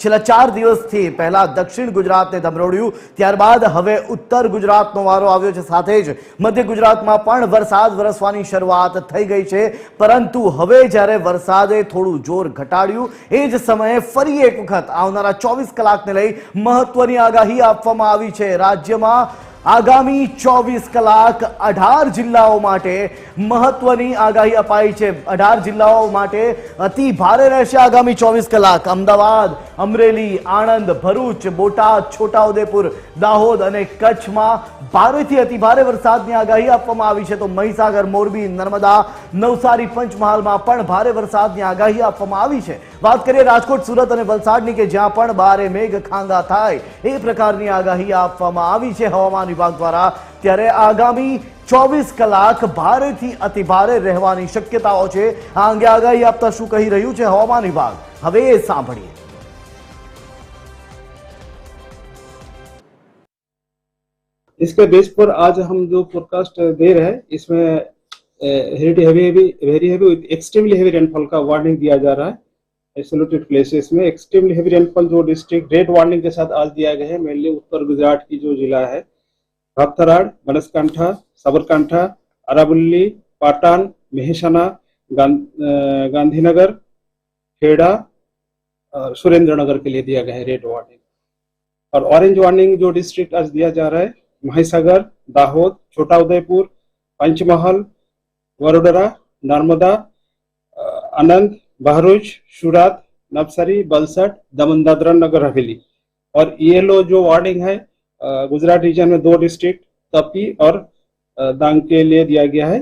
છેલ્લા 4 દિવસથી પહેલા દક્ષિણ ગુજરાતને ધમરોડ્યું, ત્યારબાદ હવે ઉત્તર ગુજરાતનો વારો આવ્યો છે. સાથે જ મધ્ય ગુજરાતમાં પણ વરસાદ વરસવાની શરૂઆત થઈ ગઈ છે. પરંતુ હવે જ્યારે વરસાદે થોડું જોર ઘટાડ્યું, એ જ સમયે ફરી એક વખત આવનારા 24 કલાકને લઈ મહત્વની આગાહી આપવામાં આવી છે. રાજ્યમાં આગામી 24 કલાક 18 જિલ્લાઓ માટે મહત્વની આગાહી અપાઈ છે. 18 જિલ્લાઓ માટે અતિ ભારે રહેશે આગામી 24 કલાક. અમદાવાદ, અમરેલી, આણંદ, ભરૂચ, બોટાદ, છોટાઉદેપુર, દાહોદ અને કચ્છમાં ભારેથી અતિ ભારે વરસાદની આગાહી આપવામાં આવી છે. તો મહીસાગર, મોરબી, નર્મદા, નવસારી, પંચમહાલમાં પણ ભારે વરસાદની આગાહી આપવામાં આવી છે. વાત કરીએ રાજકોટ, સુરત અને વલસાડની, કે જ્યાં પણ બારે મેઘ ખાંગા થાય એ પ્રકારની આગાહી આપવામાં આવી છે હવામાન વિભાગ દ્વારા. ત્યારે આગામી 24 કલાક ભારેથી અતિ ભારે રહેવાની શક્યતાઓ છે. આ અંગે આગાહી આપતા શું કહી રહ્યું છે હવામાન વિભાગ, હવે એ સાંભળીએ. इसके बेस पर आज हम जो फोरकास्ट दे रहे हैं इसमें very heavy extremely heavy rainfall का वार्निंग दिया जा रहा है. आइसोलेटेड प्लेसेस में एक्सट्रीमली हैवी रेनफॉल जो डिस्ट्रिक्ट रेड वार्निंग के साथ आज दिया गया है, मेनली उत्तर गुजरात की जो जिला है भागथराड, बनासकांठा, साबरकांठा, अरावली, पाटन, मेहसाणा, गांधीनगर, खेड़ा और सुरेंद्रनगर के लिए दिया गया है रेड वार्निंग. और ऑरेंज वार्निंग जो डिस्ट्रिक्ट आज दिया जा रहा है महीसागर, दाहोद, छोटाउदेपुर, पंचमहल, वडोदरा, नर्मदा, आनंद, भरूच, सूरत, नवसारी, वलसाड, दमन दादरा नगर हवेली. और येलो जो वार्निंग है गुजरात रीजन में 2 डिस्ट्रिक्ट तपी और डांग के लिए दिया गया है.